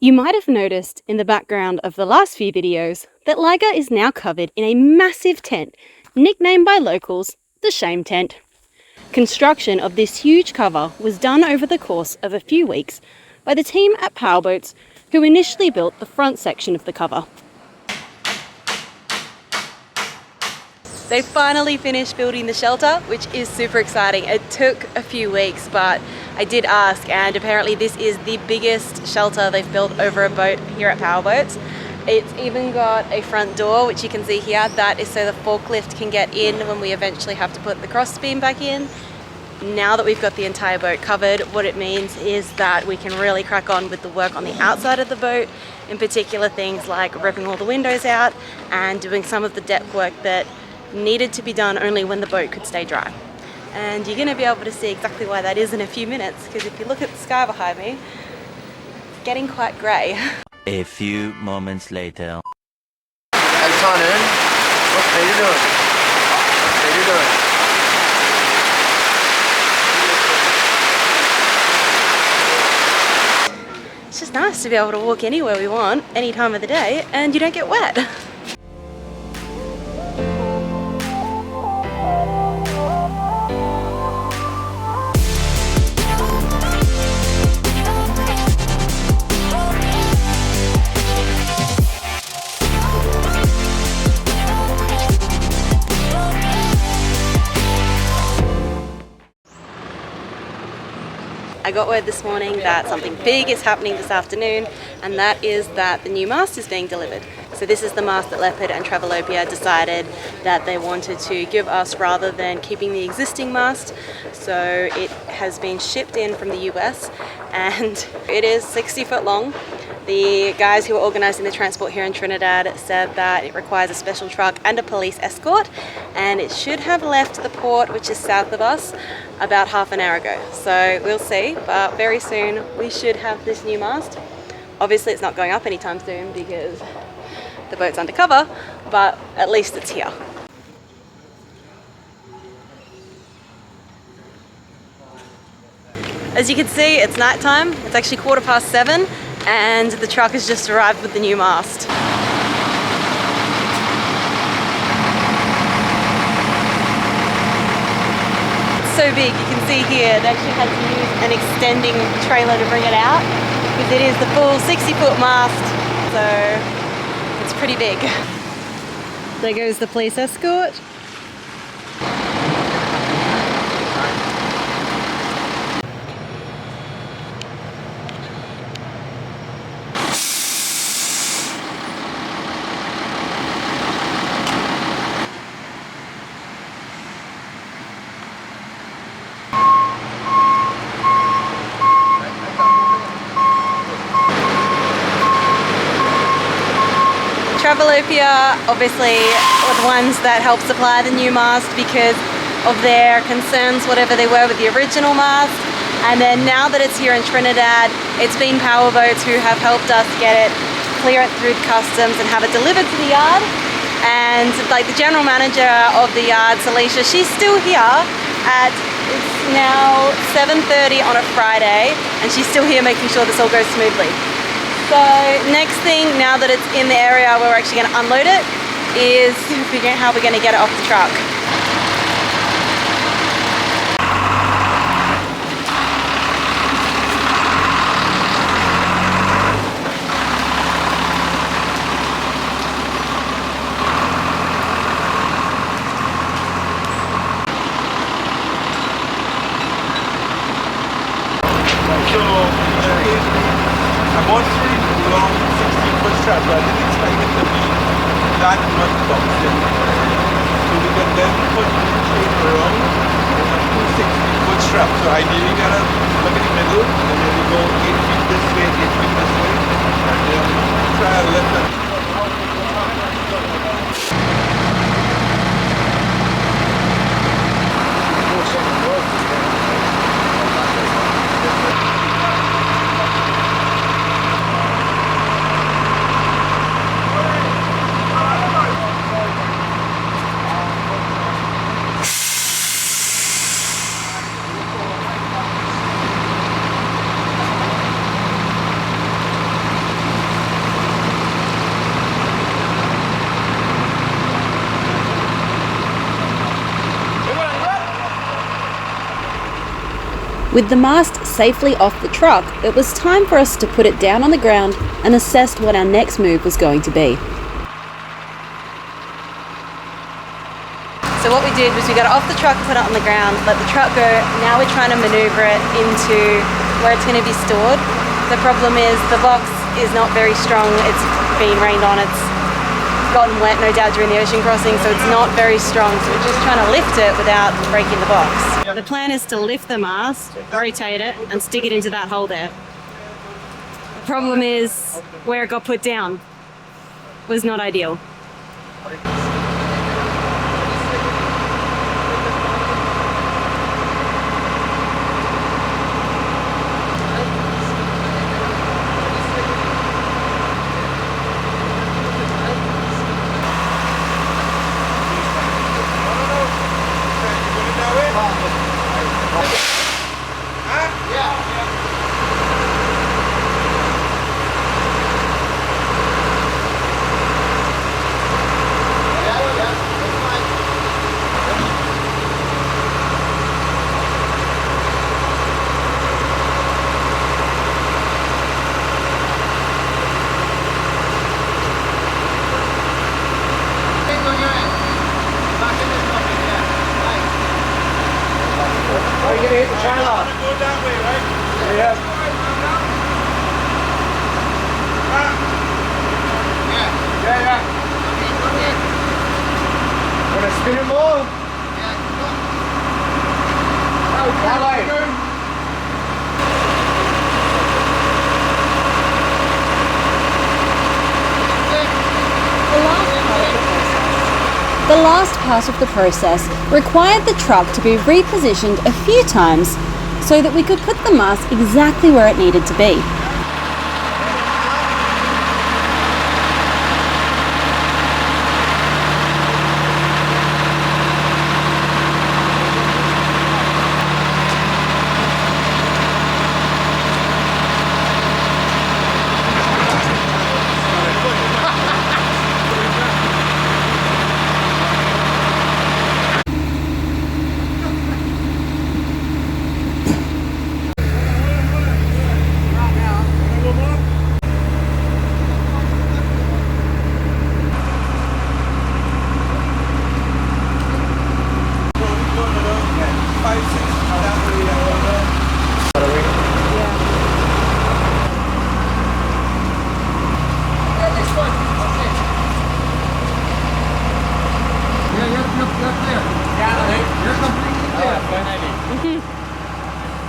You might have noticed in the background of the last few videos that Liga is now covered in a massive tent, nicknamed by locals the Shame Tent. Construction of this huge cover was done over the course of a few weeks by the team at PowerBoats, who initially built the front section of the cover. They finally finished building the shelter, which is super exciting. It took a few weeks, but I did ask, and apparently this is the biggest shelter they've built over a boat here at PowerBoats. It's even got a front door, which you can see here. That is so the forklift can get in when we eventually have to put the crossbeam back in. Now that we've got the entire boat covered, what it means is that we can really crack on with the work on the outside of the boat, in particular things like ripping all the windows out and doing some of the deck work that needed to be done only when the boat could stay dry. And you're going to be able to see exactly why that is in a few minutes, because if you look at the sky behind me, it's getting quite grey. A few moments later. Altonen, what are you doing? What are you doing? It's just nice to be able to walk anywhere we want, any time of the day, and you don't get wet. I got word this morning that something big is happening this afternoon, and that is that the new mast is being delivered. So this is the mast that Leopard and Travelopia decided that they wanted to give us rather than keeping the existing mast. So it has been shipped in from the US, and it is 60 foot long. The guys who are organising the transport here in Trinidad said that it requires a special truck and a police escort, and it should have left the port, which is south of us, about half an hour ago. So we'll see, but very soon we should have this new mast. Obviously it's not going up anytime soon because the boat's undercover, but at least it's here. As you can see, it's night time. It's actually 7:15, and the truck has just arrived with the new mast. It's so big, you can see here, they actually had to use an extending trailer to bring it out, because it is the full 60-foot mast, so it's pretty big. There goes the police escort. Travelopia obviously were the ones that helped supply the new mast because of their concerns, whatever they were, with the original mast. And then now that it's here in Trinidad, it's been PowerBoats who have helped us get it, clear it through customs and have it delivered to the yard. And like the general manager of the yard, Salisha, she's still here at, it's now 7:30 on a Friday, and she's still here making sure this all goes smoothly. So next thing, now that it's in the area where we're actually going to unload it, is figuring out how we're going to get it off the truck. I bought 3 long 16-foot straps, but I didn't expect it to be that much boxing. So we can then put the chain around and 2 16-foot straps. So ideally you gotta look in the middle and then you go 8 feet this way, 8 feet this way, and then try and lift it. With the mast safely off the truck, it was time for us to put it down on the ground and assess what our next move was going to be. So what we did was we got it off the truck, put it on the ground, let the truck go. Now we're trying to maneuver it into where it's going to be stored. The problem is the box is not very strong. It's been rained on. It's gotten wet, no doubt, during the ocean crossing, so it's not very strong. So we're just trying to lift it without breaking the box. The plan is to lift the mast, rotate it, and stick it into that hole there. The problem is where it got put down was not ideal. The last part of the process required the truck to be repositioned a few times so that we could put the mast exactly where it needed to be.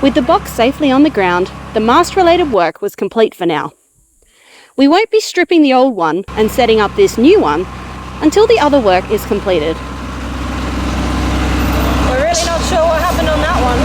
With the box safely on the ground, the mast-related work was complete for now. We won't be stripping the old one and setting up this new one until the other work is completed. We're really not sure what happened on that one.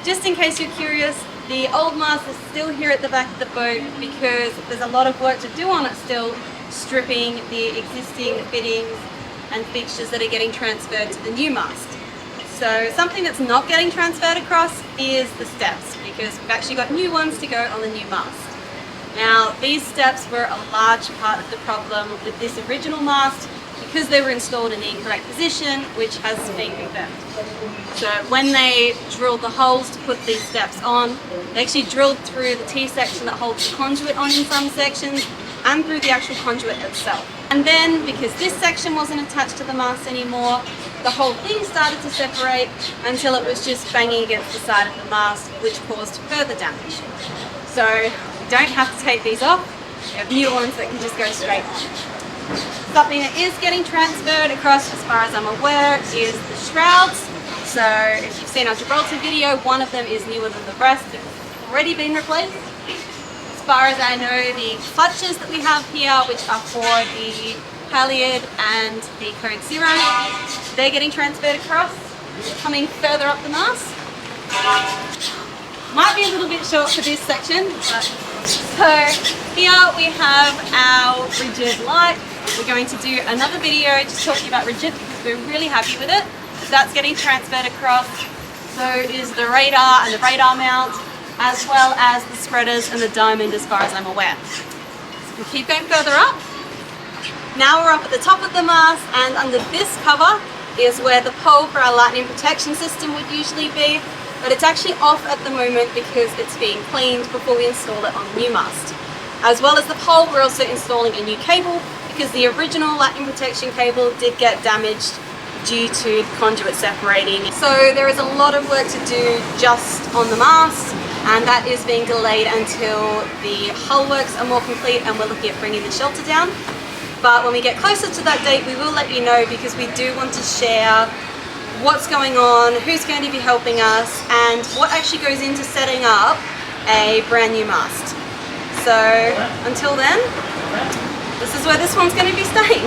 Just in case you're curious, the old mast is still here at the back of the boat because there's a lot of work to do on it still, stripping the existing fittings and fixtures that are getting transferred to the new mast. So something that's not getting transferred across is the steps, because we've actually got new ones to go on the new mast. Now, these steps were a large part of the problem with this original mast because they were installed in the incorrect position, which has been confirmed. So when they drilled the holes to put these steps on, they actually drilled through the T-section that holds the conduit on in some sections and through the actual conduit itself. And then, because this section wasn't attached to the mast anymore, the whole thing started to separate until it was just banging against the side of the mast, which caused further damage. So we don't have to take these off. We have new ones that can just go straight on. Something that is getting transferred across, as far as I'm aware, is the shrouds. So if you've seen our Gibraltar video, one of them is newer than the rest. It's already been replaced. As far as I know, the clutches that we have here, which are for the halyard and the code 0, they're getting transferred across, coming further up the mast. Might be a little bit short for this section, but so here we have our rigid light. We're going to do another video just talking about rigid because we're really happy with it. So that's getting transferred across. So is the radar and the radar mount, as well as the spreaders and the diamond, as far as I'm aware. So we'll keep going further up. Now we're up at the top of the mast, and under this cover is where the pole for our lightning protection system would usually be, but it's actually off at the moment because it's being cleaned before we install it on the new mast. As well as the pole, we're also installing a new cable because the original lightning protection cable did get damaged due to the conduit separating. So there is a lot of work to do just on the mast, and that is being delayed until the hull works are more complete and we're looking at bringing the shelter down. But when we get closer to that date, we will let you know because we do want to share what's going on, who's going to be helping us, and what actually goes into setting up a brand new mast. So until then, this is where this one's going to be staying.